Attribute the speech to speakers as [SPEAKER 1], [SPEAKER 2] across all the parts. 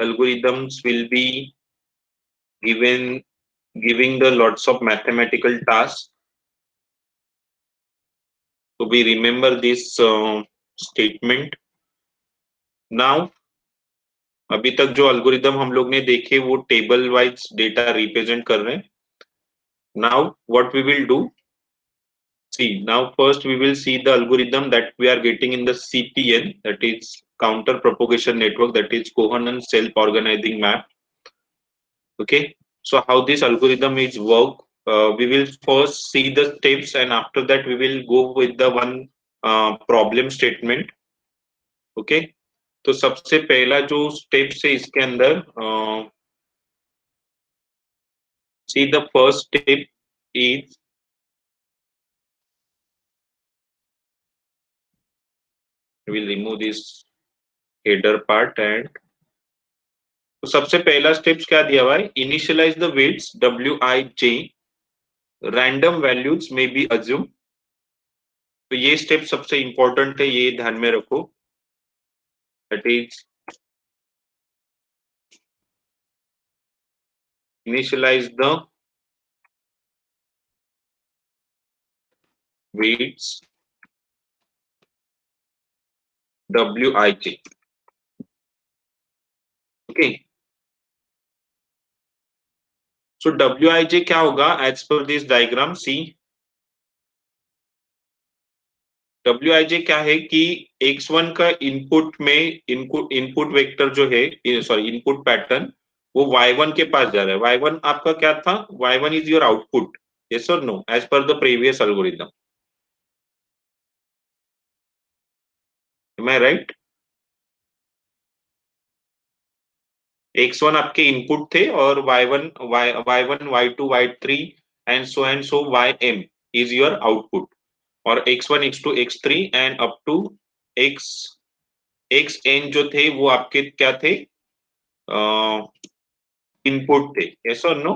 [SPEAKER 1] algorithms will be giving the lots of mathematical tasks. So we remember this statement. Now अभी तक जो algorithm हम लोग ने देखे वो टेबल वाइज डेटा रिप्रेजेंट कर रहे हैं. Now what we will do, see, now first we will see the algorithm that we are getting in the CPN, that is counter propagation network, that is Cohen self organizing map. Okay, so how this algorithm is work, we will first see the steps and after that we will go with the one problem statement. Okay, तो सबसे पहला जो steps है इसके अंदर, see the first step is we will remove this header part and तो सबसे पहला स्टेप्स क्या दिया हुआ है, initialize the weights WIJ, random values में बी अज्यूम. तो ये स्टेप सबसे इंपॉर्टेंट है, ये ध्यान में रखो. That is initialize the weights WIJ. Okay, so WIJ क्या होगा as per this diagram. C WIJ क्या है कि x1 का इनपुट में इनपुट वेक्टर जो है, सॉरी इनपुट पैटर्न, वो y1 के पास जा रहा है. y1 आपका क्या था, y1 is your output. Yes और no, as per the previous algorithm. Am I right? x1 आपके इनपुट थे और y1 y2 y3 and so ym is your output. और x1 x2 x3 and up to xn जो थे वो आपके क्या थे, इनपुट थे. यस और no?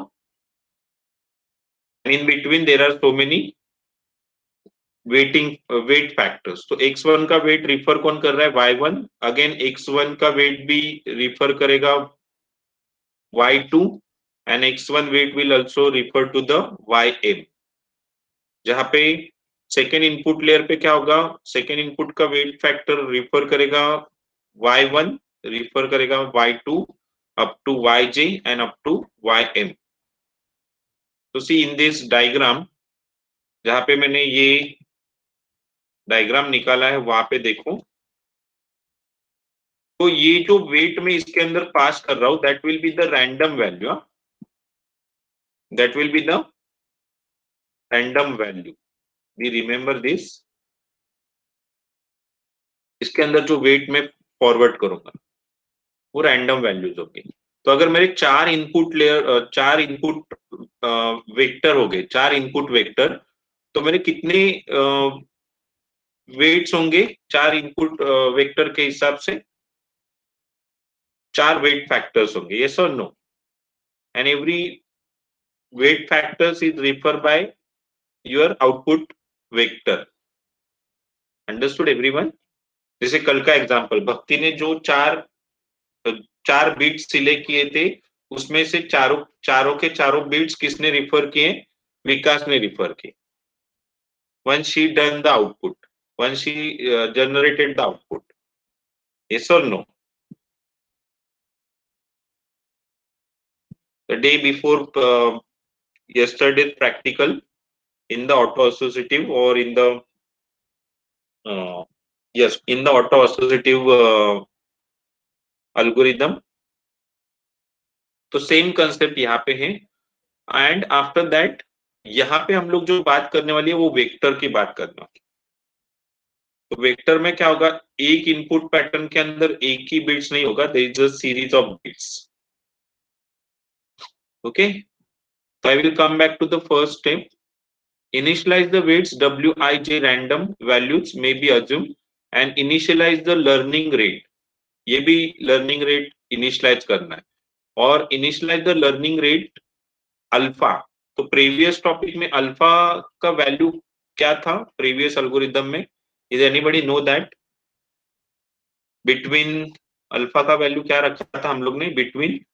[SPEAKER 1] in between there are so many weight factors. तो x1 का वेट रिफर कौन कर रहा है, y1. अगेन x1 का वेट भी रिफर करेगा y2 and x1 weight will also refer to the ym. जहां पे सेकेंड इनपुट लेयर पे क्या होगा, सेकेंड इनपुट का वेट फैक्टर रिफर करेगा y1, रिफर करेगा y2 up to yj and up to ym. तो सी इन दिस डायग्राम, जहां पे मैंने ये डायग्राम निकाला है वहां पे देखो, तो ये जो वेट में इसके अंदर पास कर रहा हूं that will be the random value. That will be the random value. We remember this. इसके अंदर जो वेट में फॉरवर्ड करूंगा वो रैंडम वैल्यूज होगी. तो अगर मेरे चार इनपुट वेक्टर हो गए, चार इनपुट वेक्टर, तो मेरे कितने वेट्स होंगे चार इनपुट वेक्टर के हिसाब से? चार वेट फैक्टर्स होंगे. यस और no? And every weight factors is refer by your output vector. Understood everyone? जैसे कल का एग्जांपल, भक्ति ने जो चार बीट्स सिलेक्ट किए थे उसमें से चारों के चारों बीट्स किसने रिफर किए, विकास ने रिफर किए. once she done the output, once she generated the output. Yes or no? The day before yesterday's practical in the auto associative or in the yes, in the auto associative algorithm. तो same concept यहाँ पे है. And after that यहाँ पे हम लोग जो बात करने वाली है वो वेक्टर की बात करने वाली. तो वेक्टर में क्या होगा, एक इनपुट पैटर्न के अंदर एक ही बिट्स नहीं होगा, there is a series of bits. Okay, so I will come back to the first step. Initialize the weights WIJ random values may be assumed and initialize the learning rate. ये भी learning rate initialize करना है. और initialize the learning rate alpha. तो previous topic में alpha का value क्या था प्रीवियस एल्गोरिथम में? Is anybody know that? Between alpha का वैल्यू क्या रखा था हम लोग ने, बिटवीन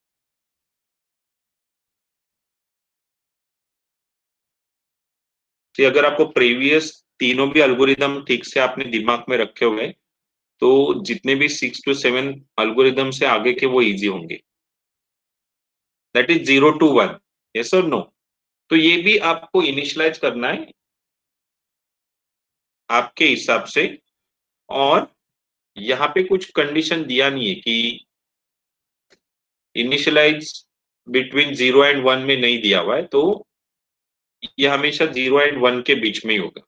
[SPEAKER 1] अगर आपको प्रीवियस तीनों भी एल्गोरिदम ठीक से आपने दिमाग में रखे हुए तो जितने भी 6 to 7 एल्गोरिदम से आगे के वो इजी होंगे। दैट इज 0 to 1, यस और नो। तो ये भी आपको इनिशियलाइज करना है आपके हिसाब से, और यहाँ पे कुछ कंडीशन दिया नहीं है कि इनिशियलाइज बिटवीन 0 and 1 में नहीं दिया हुआ है, तो ये हमेशा 0 and 1 के बीच में ही होगा।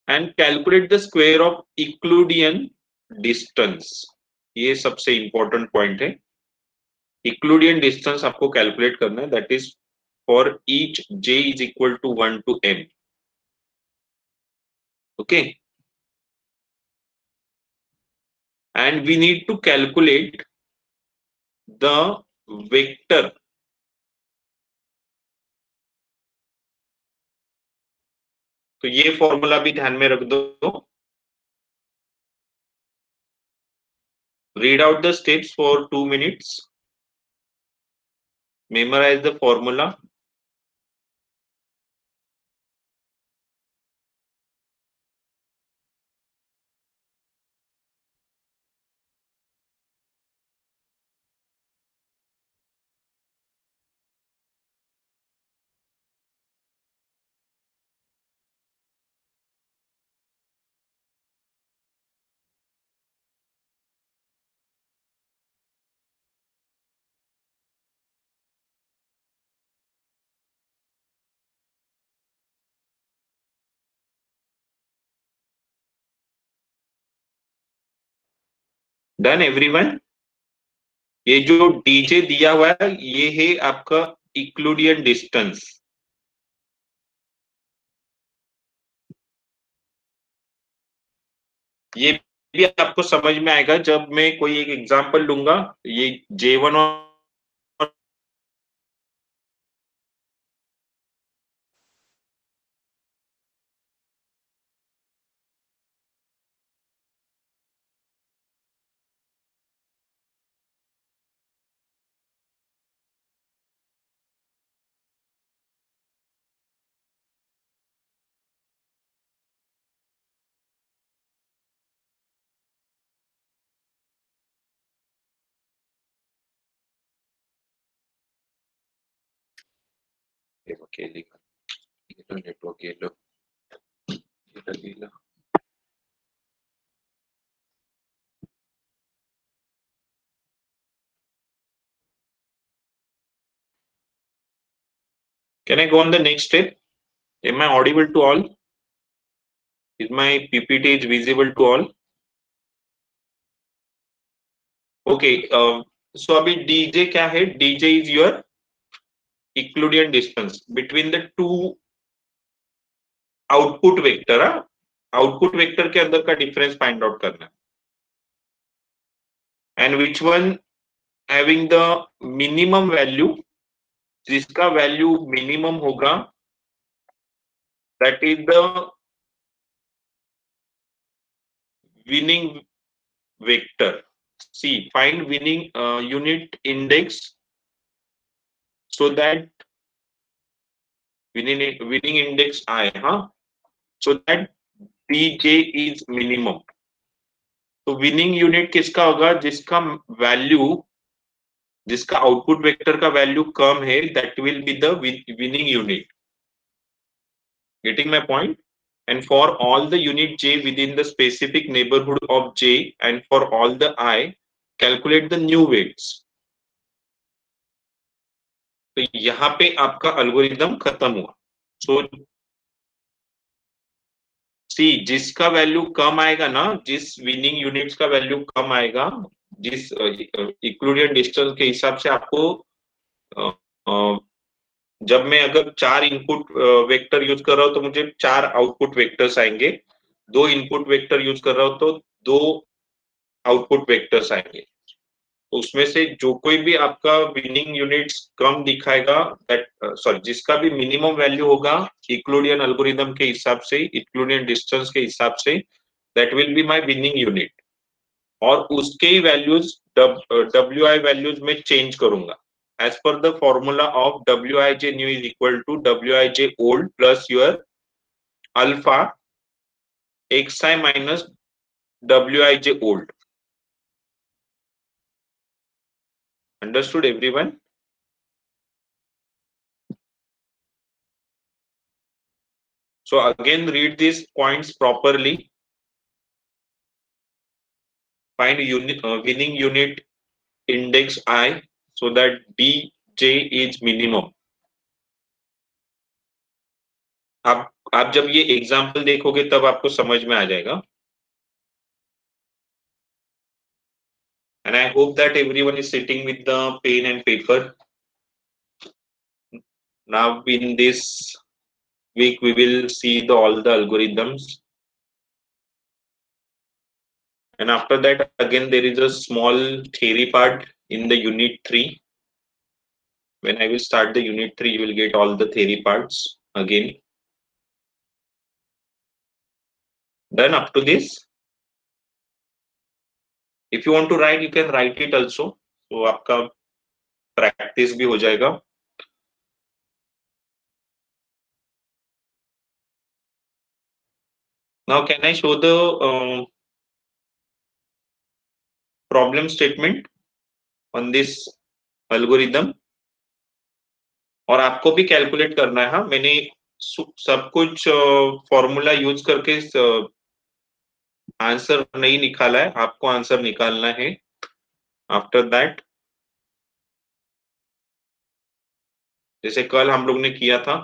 [SPEAKER 1] And calculate the square of Euclidean distance, ये सबसे इंपॉर्टेंट पॉइंट है। इक्लूडियन डिस्टेंस आपको कैलकुलेट करना है, that is for each j is equal to 1 to m। Okay, and we need to calculate the vector, तो ये फॉर्मूला भी ध्यान में रख दो। Read out the steps for 2 minutes, memorize the formula। Done everyone. ये जो डीजे दिया हुआ है ये है आपका इक्लूडियन डिस्टेंस। ये भी आपको समझ में आएगा जब मैं कोई एक एग्जांपल लूंगा। ये J1 और नेटवर्क ये लो। Can I go on the next step? Am I audible to all? Is my PPT is visible to all? Okay. So अभी DJ क्या है? DJ is your Euclidean distance between the two output vector। Output vector के अंदर का difference find out करना है। And which one having the minimum value, जिसका value minimum होगा that is the winning vector. See find winning unit index so that winning index आए, हाँ, so that dj is minimum। तो winning unit किसका होगा, जिसका वैल्यू, जिसका output vector का वैल्यू कम है, that will be the winning unit. Getting my point? And for all the unit j within the specific neighborhood of j and for all the I, calculate the new weights। तो यहाँ पे आपका algorithm खत्म हुआ। सो सी जिसका value कम आएगा ना, जिस विनिंग यूनिट्स का वैल्यू कम आएगा, जिस इक्लूडियन डिस्टेंस के हिसाब से आपको जब मैं अगर 4 इनपुट वेक्टर यूज कर रहा हूं तो मुझे 4 आउटपुट वेक्टर्स आएंगे। 2 इनपुट वेक्टर यूज कर रहा हूं तो 2 आउटपुट वेक्टर्स आएंगे। तो उसमें से जो कोई भी आपका विनिंग यूनिट्स कम दिखाएगा, दैट सॉरी जिसका भी मिनिमम वैल्यू होगा इक्लूडियन एल्गोरिदम के हिसाब से, इक्लूडियन डिस्टेंस के हिसाब से, that will be my winning unit. और उसके ही वैल्यूज WI वैल्यूज में चेंज करूंगा as per the formula of WIJ new is equal to WIJ old plus your alpha XI minus WIJ old. Understood, everyone? So again, read these points properly. Find winning unit index I so that DJ is minimum. आप जब ये example देखोगे तब आपको समझ में आ जाएगा. And I hope that everyone is sitting with the pen and paper. Now in this week we will see all the algorithms. And after that again there is a small theory part in the unit 3. When I will start the unit 3, you will get all the theory parts again. Done up to this? If you want to write, you can write it also. So आपका practice भी हो जाएगा. Now can I show the problem statement on this algorithm? और आपको भी calculate करना है. हाँ, मैंने सब कुछ फॉर्मूला यूज करके आंसर नहीं निकाला है. आपको आंसर निकालना है. आफ्टर दैट जैसे कल हम लोग ने किया था.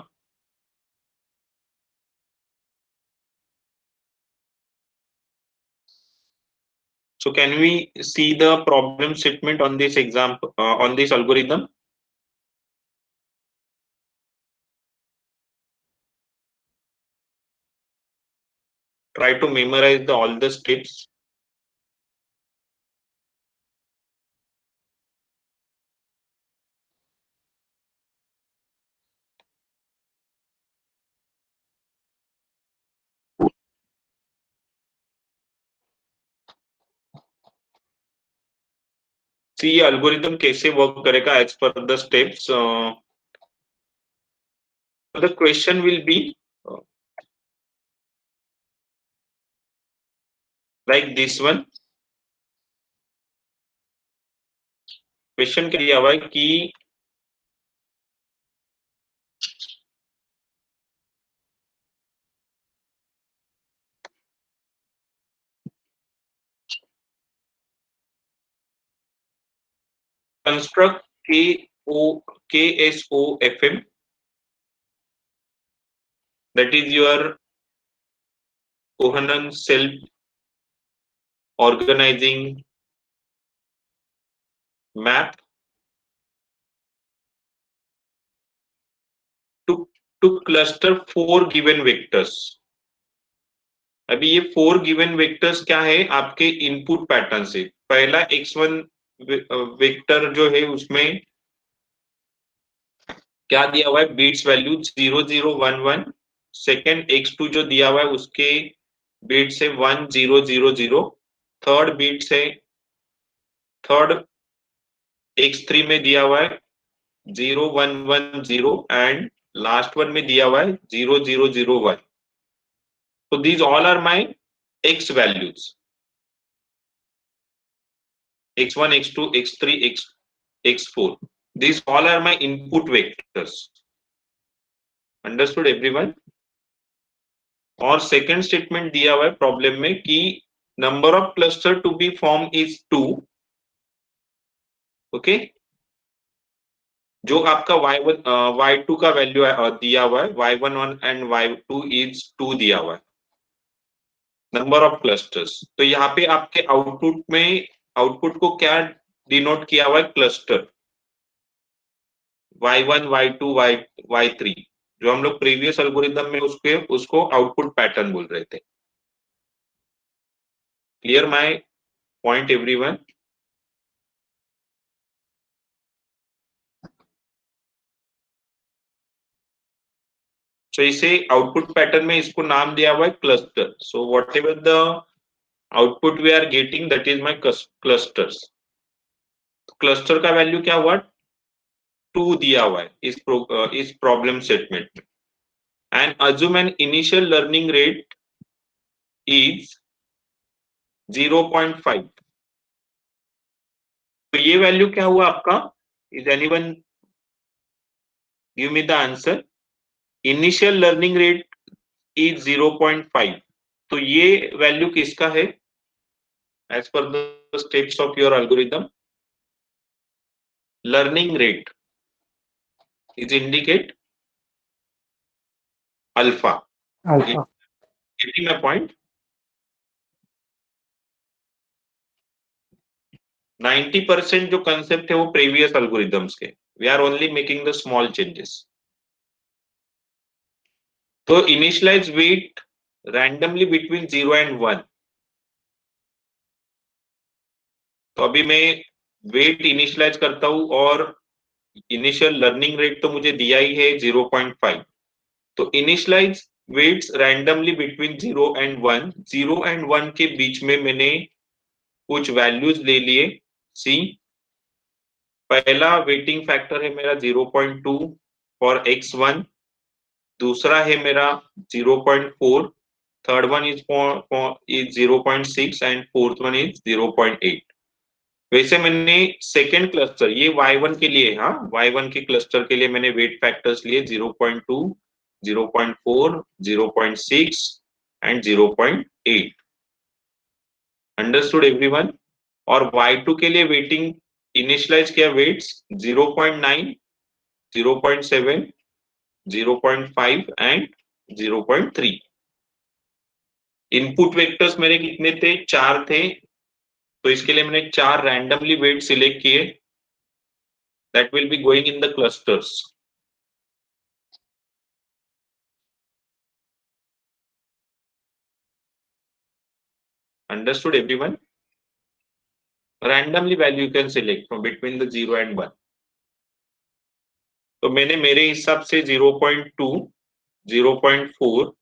[SPEAKER 1] So can we see the problem statement on this example on this algorithm? Try to memorize all the steps. See ये algorithm कैसे work करेगा as per the steps. The question will be like this one. Question क्या दिया हुआ है कि construct KSOFM, that is your Kohanen self organizing map to cluster 4 given vectors. अभी ये 4 गिवन वेक्टर्स क्या है आपके इनपुट पैटर्न से. पहला x1 वेक्टर जो है उसमें क्या दिया हुआ है बीट्स वैल्यू 0011. सेकंड x2 जो दिया हुआ है उसके बीट से 1000. थर्ड बीट से थर्ड x3 में दिया हुआ है 0110 एंड लास्ट वन में दिया हुआ है 0001. So these all are my x values. x1, x2, x3, x4. These all are my input vectors. Understood everyone? और सेकंड स्टेटमेंट दिया हुआ है प्रॉब्लम में कि number of cluster to be form is 2. Okay, जो आपका y1 y2 का value दिया हुआ है y11 एंड y2 इज 2 दिया हुआ है नंबर ऑफ क्लस्टर्स. तो यहाँ पे आपके आउटपुट में आउटपुट को क्या डिनोट किया हुआ है क्लस्टर y1 y2 y3 जो हम लोग प्रीवियस एल्गोरिथम में उसको आउटपुट पैटर्न बोल रहे थे. Clear my point everyone? So इसे आउटपुट पैटर्न में इसको नाम दिया हुआ है cluster. So whatever the output we are getting that is my clusters. Cluster का वैल्यू क्या हुआ, 2 दिया हुआ है इस प्रॉब्लम स्टेटमेंट में। And assume an initial learning rate is 0.5। तो ये वैल्यू क्या हुआ आपका, is anyone give me the answer. Initial learning rate is 0.5, तो ये वैल्यू किसका है as per the steps of your algorithm? Learning rate is indicate alpha.
[SPEAKER 2] Alpha.
[SPEAKER 1] Getting my point? 90% जो कंसेप्ट है वो प्रीवियस एल्गोरिथम्स के, we are only making the small changes. तो initialise weight randomly between 0 and 1। तो अभी मैं wait initialise करता हूं और इनिशियल लर्निंग रेट तो मुझे दिया ही है 0.5। तो initialize weights randomly between 0 and 1। 0 and 1 के बीच में मैंने कुछ वैल्यूज ले लिए। सी, पहला वेटिंग फैक्टर है मेरा 0.2 फॉर x1, दूसरा है मेरा 0.4, third one is 0.6 and fourth one is 0.8। वैसे मैंने सेकेंड क्लस्टर, ये y1 के लिए, हाँ y1 के क्लस्टर के लिए मैंने वेट फैक्टर्स लिए 0.2, 0.4, 0.6 एंड 0.8। Understood everyone? और y2 के लिए वेटिंग इनिशियलाइज किया वेट्स 0.9, 0.7, 0.5 एंड 0.3। इनपुट वेक्टर्स मेरे कितने थे, 4 थे। तो इसके लिए मैंने 4 रैंडमली वेट सिलेक्ट किए that will be going in the clusters. Understood everyone? Randomly value you can select from between the 0 and 1। तो मैंने मेरे हिसाब से 0.2, 0.4,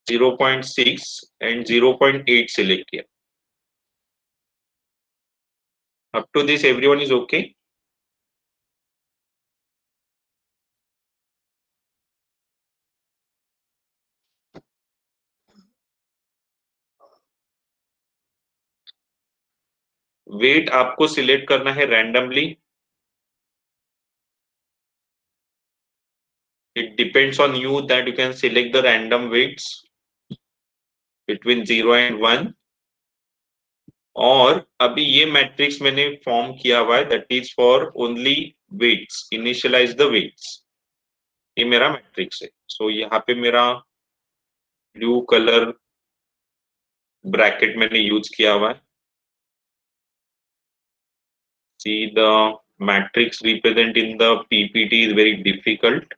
[SPEAKER 1] 0.6 एंड 0.8 सिलेक्ट किया। Up to this everyone is okay? Weight आपको सिलेक्ट करना है randomly. It depends on you that you can select the random weights between 0 and 1। और अभी ये मैट्रिक्स मैंने फॉर्म किया हुआ है that is for only weights, initialize the weights. ये मेरा मैट्रिक्स है। सो यहाँ पे मेरा ब्लू कलर ब्रैकेट मैंने यूज किया हुआ है। See the matrix represent in the PPT is very difficult.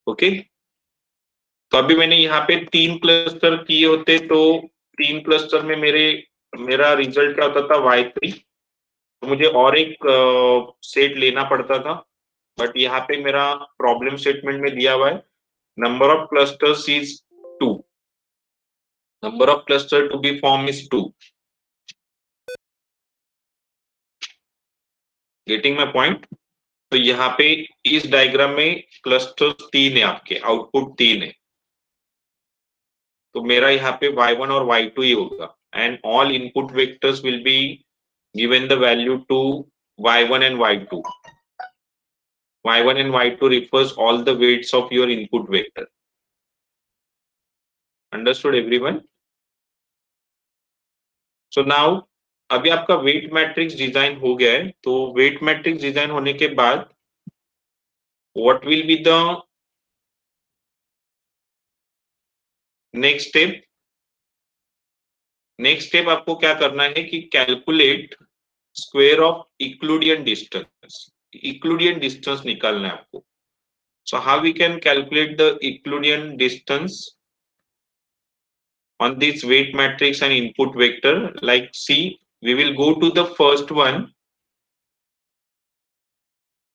[SPEAKER 1] Okay, तो अभी मैंने यहाँ पे 3 क्लस्टर किए होते तो 3 क्लस्टर में मेरा रिजल्ट क्या होता था, y3। तो मुझे और एक सेट लेना पड़ता था, बट यहाँ पे मेरा प्रॉब्लम स्टेटमेंट में दिया हुआ है number of clusters is 2, number of cluster to be form is 2। Getting my point? तो यहाँ पे इस डायग्राम में क्लस्टर्स 3 है, आपके आउटपुट 3 है। तो मेरा यहाँ पे y1 और y2 ही होगा and all input vectors will be given the value to y1 and y2। y1 and y2 refers all the weights of your input vector। Understood everyone? So now अभी आपका वेट मैट्रिक्स डिजाइन हो गया है। तो weight matrix design होने के बाद what will be the next step? Next step आपको क्या करना है कि calculate square of Euclidean distance. Euclidean distance निकालना है आपको। So how we can calculate the Euclidean distance on this weight matrix and input vector? Like see, we will go to the first one।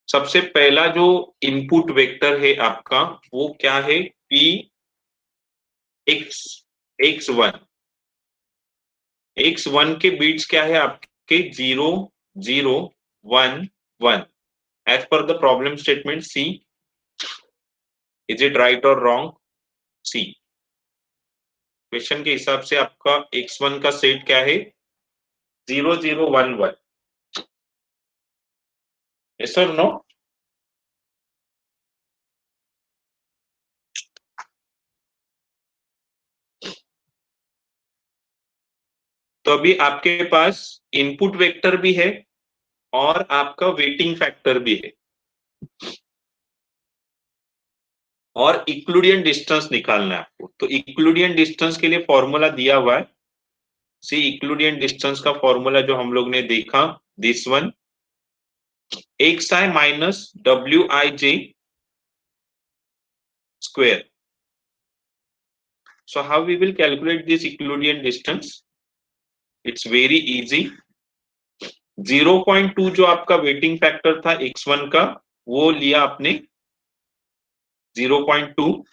[SPEAKER 1] सबसे पहला जो input vector है आपका वो क्या है, p x x1। x1 के बीट्स क्या है आपके 0 0 1 1 as per the problem statement see. Is it right और रॉन्ग? सी. क्वेश्चन के हिसाब से आपका x1 का सेट क्या है? 0 0 1 1. यस और नो? तो अभी आपके पास इनपुट वेक्टर भी है और आपका वेटिंग फैक्टर भी है और इक्लूडियन डिस्टेंस निकालना है आपको. तो इक्लूडियन डिस्टेंस के लिए फॉर्मूला दिया हुआ है. सी इक्लूडियन डिस्टेंस का फॉर्मूला जो हम लोग ने देखा, this one, x I minus W I J square. So how we will calculate this Euclidean distance? It's very easy. 0.2 जो आपका वेटिंग फैक्टर था x1 का, वो लिया आपने 0.2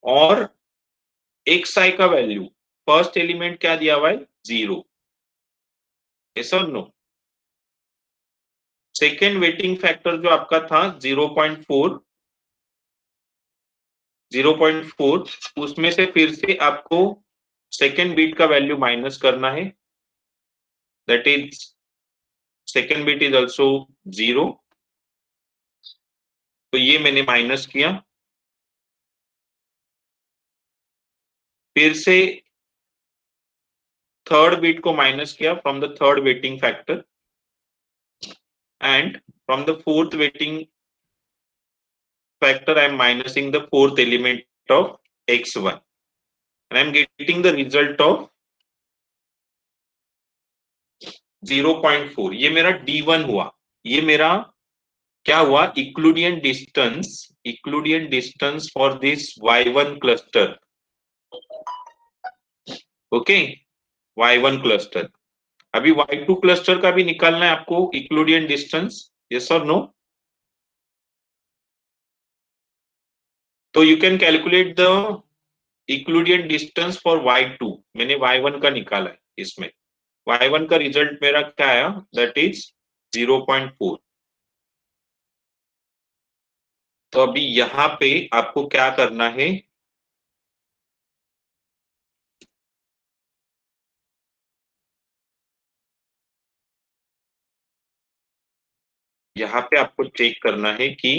[SPEAKER 1] और xi का वैल्यू फर्स्ट एलिमेंट क्या दिया हुआ है? 0. यस और नो? सेकेंड वेटिंग फैक्टर जो आपका था 0.4, 0.4, उसमें से फिर से आपको सेकेंड बीट का वैल्यू माइनस करना है. That is second beat is also 0. तो ये मैंने माइनस किया. फिर से थर्ड बीट को माइनस किया from the third weighting factor and from the fourth weighting factor I am minusing the fourth element of x1 and I am getting the result of 0.4. ये मेरा d1 हुआ. ये मेरा क्या हुआ? Euclidean distance for this y1 cluster. Okay, y1 cluster. अभी y2 cluster का भी निकालना है आपको इक्लूडियन डिस्टेंस. यस और नो? तो you can calculate the Euclidean distance for y2. मैंने y1 का निकाला है इसमें. y1 का रिजल्ट मेरा क्या आया? That is 0.4. तो अभी यहां पे आपको क्या करना है? यहाँ पे आपको चेक करना है कि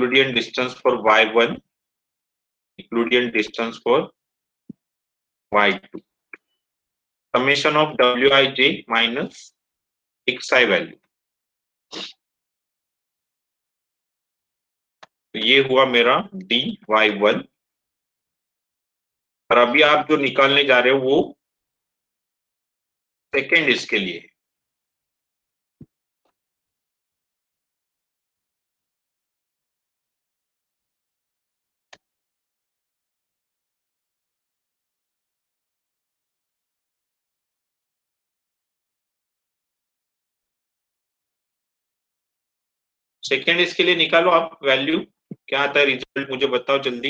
[SPEAKER 1] Euclidean distance for y1, Euclidean distance for y2, summation of wij minus xi value. तो ये हुआ मेरा dy1. और अभी आप जो निकालने जा रहे हो वो सेकेंड इसके लिए. सेकेंड इसके लिए निकालो आप वैल्यू. क्या आता है रिजल्ट? मुझे बताओ जल्दी.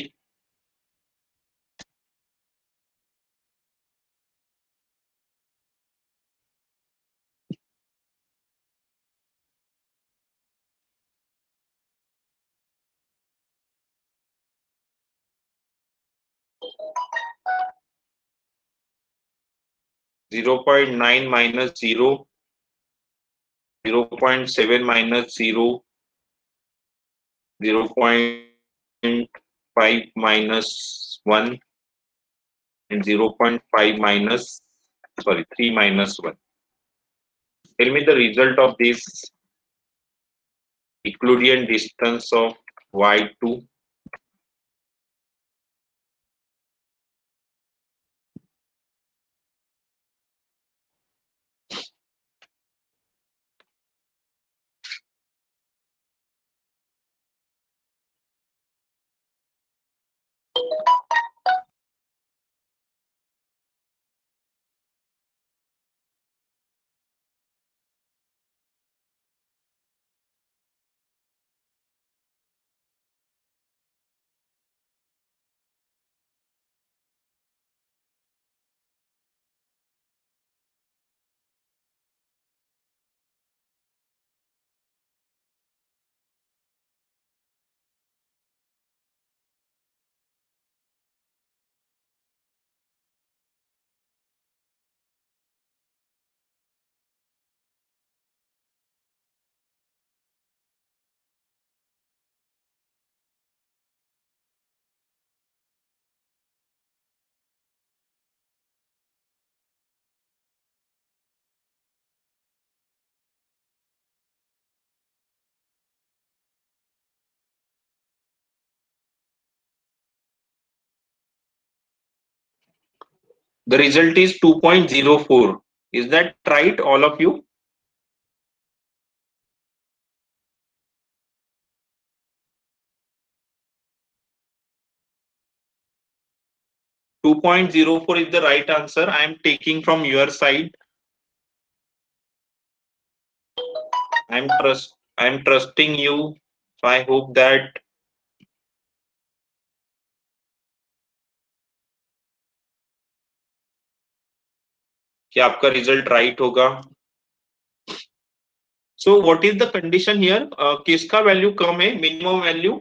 [SPEAKER 1] Zero point nine minus zero, 0.7 minus zero, 0.5 minus 1 and 0.5 minus, sorry, 3 minus 1. Tell me the result of this Euclidean distance of y2. The result is 2.04. Is that right, all of you? Two 2.04 is the right answer. I am taking from your side. I'm trusting you. So I hope that कि आपका result right होगा. So what is the condition here? किसका value कम है? Minimum value.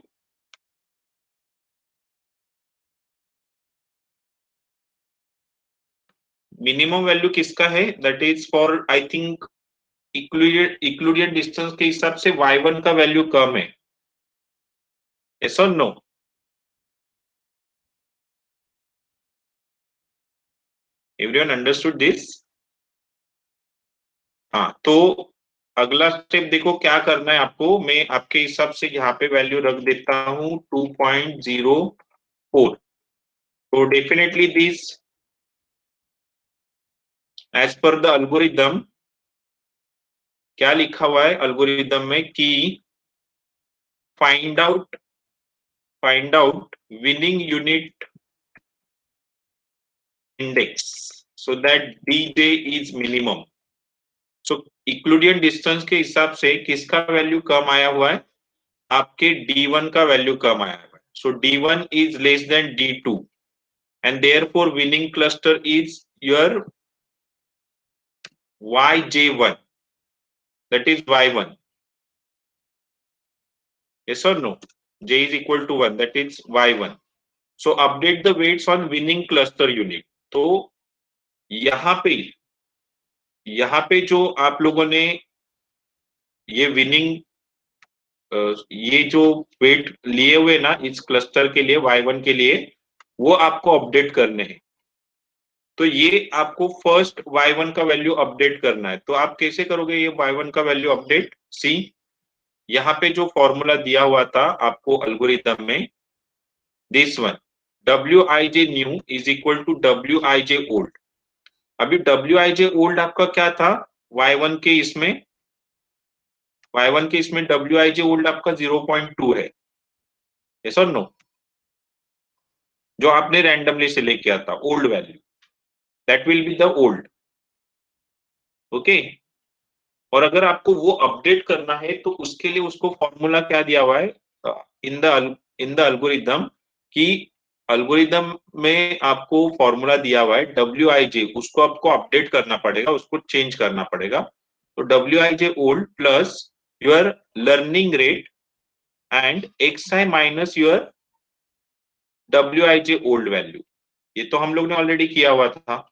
[SPEAKER 1] Minimum value किसका है? That is for I think Euclidean distance के हिसाब से y1 का वैल्यू कम है. यस और नो? Everyone understood this? हाँ, तो अगला स्टेप देखो क्या करना है आपको. मैं आपके हिसाब से यहाँ पे वैल्यू रख देता हूँ 2.04. तो definitely this as per the algorithm क्या लिखा हुआ है अल्गोरिदम में कि find out winning unit index so that dj is minimum. So Euclidean distance के हिसाब से किसका वैल्यू कम आया हुआ है? आपके d1 का वैल्यू कम आया हुआ है. सो d1 is less than d2 and therefore winning cluster is your yj1, that is y1. Yes or no? J is equal to 1, that is y1. So update the weights on winning cluster unit. तो यहाँ पे जो आप लोगों ने ये winning ये जो वेट लिए हुए ना इस क्लस्टर के लिए y1 के लिए, वो आपको अपडेट करने हैं. तो ये आपको फर्स्ट y1 का वैल्यू अपडेट करना है. तो आप कैसे करोगे ये y1 का वैल्यू अपडेट? सी, यहाँ पे जो फॉर्मूला दिया हुआ था आपको एल्गोरिथम में, this one, wij new is equal to wij old. अभी wij ओल्ड आपका क्या था? y1 के इसमें wij ओल्ड आपका 0.2 है. यस और नो? जो आपने रैंडमली सिलेक्ट किया था old value, that will be the old. Okay. और अगर आपको वो अपडेट करना है तो उसके लिए उसको फॉर्मूला क्या दिया हुआ है इन द एल्गोरिदम कि एल्गोरिदम में आपको फॉर्मूला दिया हुआ है wij, उसको आपको अपडेट करना पड़ेगा, उसको चेंज करना पड़ेगा. तो wij old plus your learning rate and xi minus your wij old value. ये तो हम लोग ने ऑलरेडी किया हुआ था.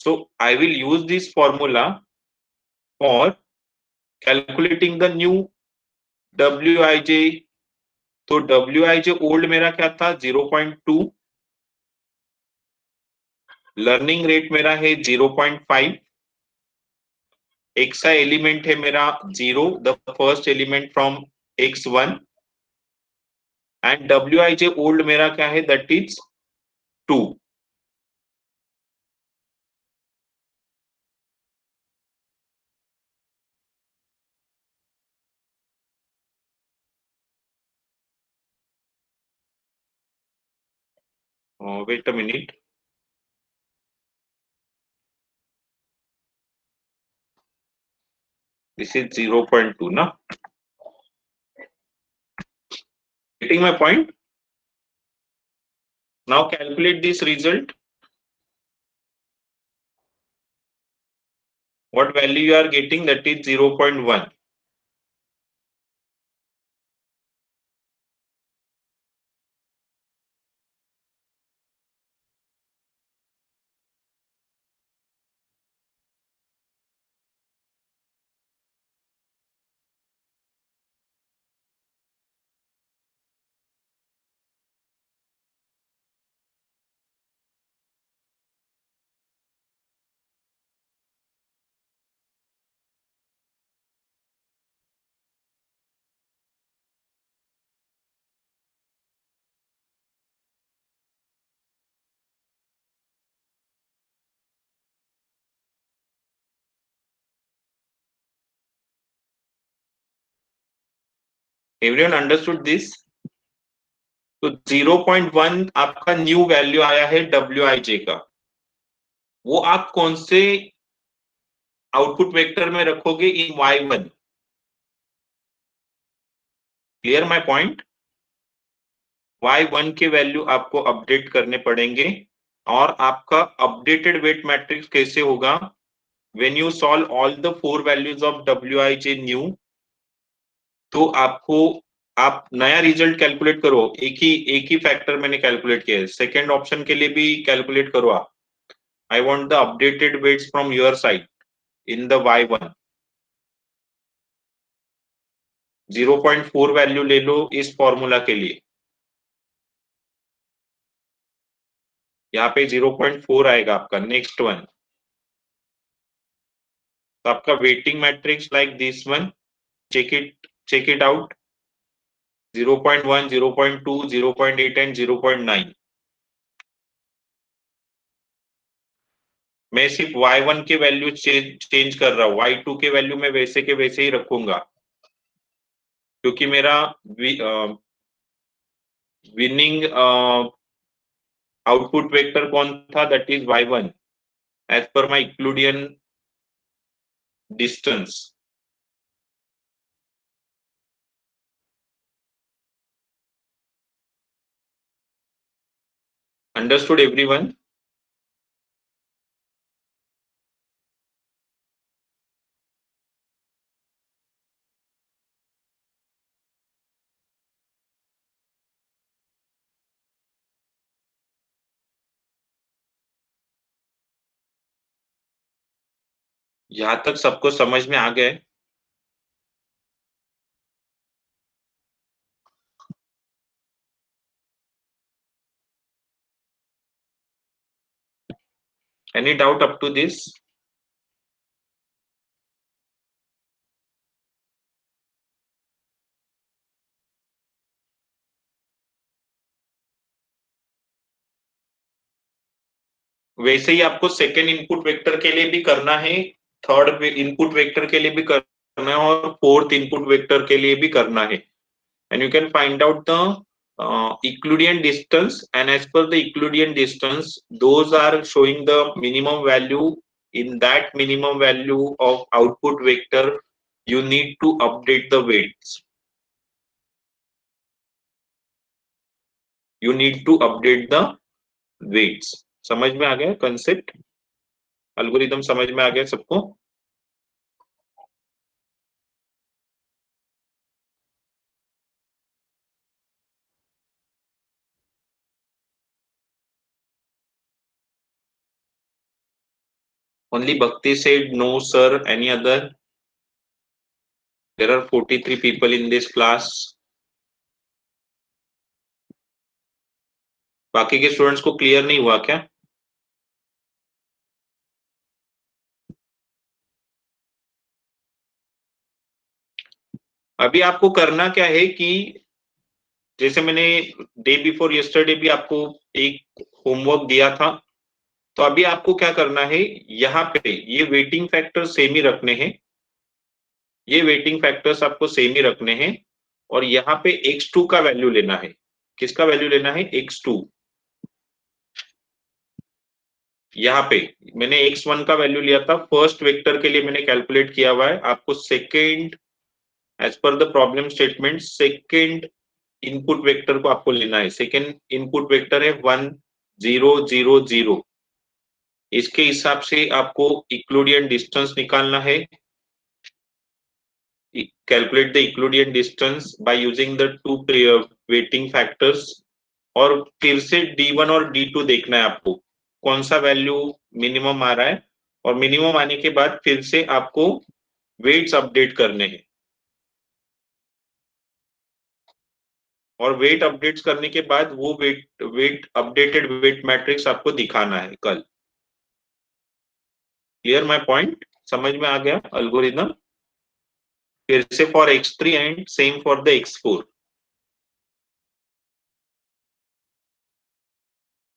[SPEAKER 1] So I will use this formula for calculating the new wij. तो wij ओल्ड मेरा क्या था? 0.2. लर्निंग रेट मेरा है 0.5. एक्सा एलिमेंट है मेरा 0, the first element from x1. And wij old मेरा क्या है? That is 2. Wait a minute. This is 0.2 ना? Getting my point? Now calculate this result. What value you are getting? That is 0.1. Everyone understood this? तो 0.1 आपका new value आया है WIJ का, वो आप कौन से आउटपुट वेक्टर में रखोगे? इन Y1। Clear my point? Y1 के वैल्यू आपको अपडेट करने पड़ेंगे। और आपका अपडेटेड वेट मैट्रिक्स कैसे होगा? When you solve all the 4 values of WIJ new, तो आपको आप नया रिजल्ट कैलकुलेट करो। एक ही फैक्टर मैंने कैलकुलेट किया है। सेकेंड ऑप्शन के लिए भी कैलकुलेट करो आप। I want the updated weights from your side in the Y1। 0.4 value ले लो इस फॉर्मूला के लिए। यहाँ पे 0.4 आएगा आपका। नेक्स्ट वन, तो आपका weighting matrix like this one, check it out. 0.1, 0.2, 0.8 and 0.9। मैं सिर्फ Y1 के वैल्यू चेंज कर रहा हूँ, Y2 के वैल्यू में वैसे के वैसे ही रखूंगा, क्योंकि मेरा विनिंग आउटपुट वेक्टर कौन था? That is Y1 as per my Euclidean distance. Understood everyone? यहाँ तक सबको समझ में आ गया है? Any doubt up to this? वैसे ही आपको सेकेंड इनपुट वेक्टर के लिए भी करना है, थर्ड इनपुट वेक्टर के लिए भी करना है, और फोर्थ इनपुट वेक्टर के लिए भी करना है। And you can find out the Euclidean distance, and as per the Euclidean distance, those are showing the minimum value. In that minimum value of output vector, you need to update the weights. You need to update the weights. समझ में आ गया concept? Algorithm समझ में आ गया सबको? Only Bhakti said no, sir. Any other? There are 43 people in this class. बाकी के स्टूडेंट्स को क्लियर नहीं हुआ क्या? अभी आपको करना क्या है कि जैसे मैंने डे बिफोर यस्टरडे भी आपको एक होमवर्क दिया था, तो अभी आपको क्या करना है, यहाँ पे ये वेटिंग फैक्टर सेम ही रखने हैं। ये वेटिंग फैक्टर्स आपको सेम ही रखने हैं, और यहाँ पे x2 का वैल्यू लेना है। किसका वैल्यू लेना है? x2। यहाँ पे मैंने x1 का वैल्यू लिया था, फर्स्ट वेक्टर के लिए मैंने कैलकुलेट किया हुआ है। आपको second, as per the problem statement, second input vector को आपको लेना है। सेकेंड इनपुट वेक्टर है 1 0 0 0। इसके हिसाब से आपको इक्लूडियन डिस्टेंस निकालना है। Calculate the Euclidean distance by using the two waiting factors. और फिर से D1 और D2 देखना है आपको कौन सा वैल्यू मिनिमम आ रहा है, और मिनिमम आने के बाद फिर से आपको वेट्स अपडेट करने हैं। और वेट अपडेट्स करने के बाद वो वेट अपडेटेड वेट मैट्रिक्स आपको दिखाना है कल। Clear my point? समझ में आ गया एल्गोरिथम? फिर से for x3 and same for the x4।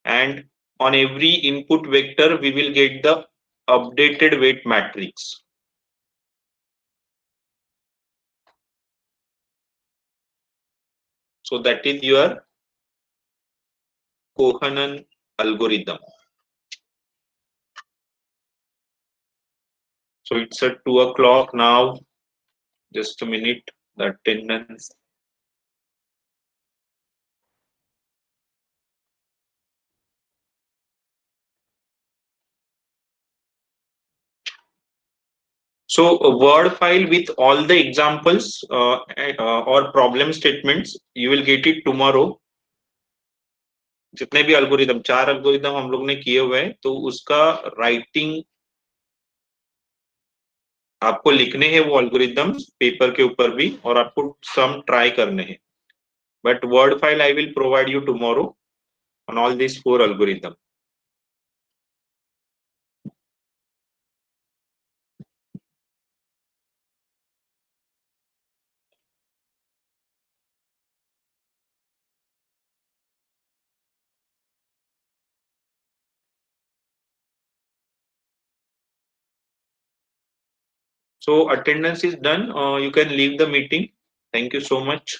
[SPEAKER 1] And on every input vector we will get the updated weight matrix. So that is your Kohanen algorithm. So it's at 2 o'clock now. Just a minute. The attendance. So a Word file with all the examples or problem statements, you will get it tomorrow. जितने भी algorithm, 4 algorithm हम लोग ने किए हुए हैं, तो उसका राइटिंग आपको लिखने हैं वो अल्गोरिदम्स पेपर के ऊपर भी, और आपको सम ट्राई करने हैं. But word file I will provide you tomorrow on all these 4 algorithm. So attendance is done. You can leave the meeting. Thank you so much.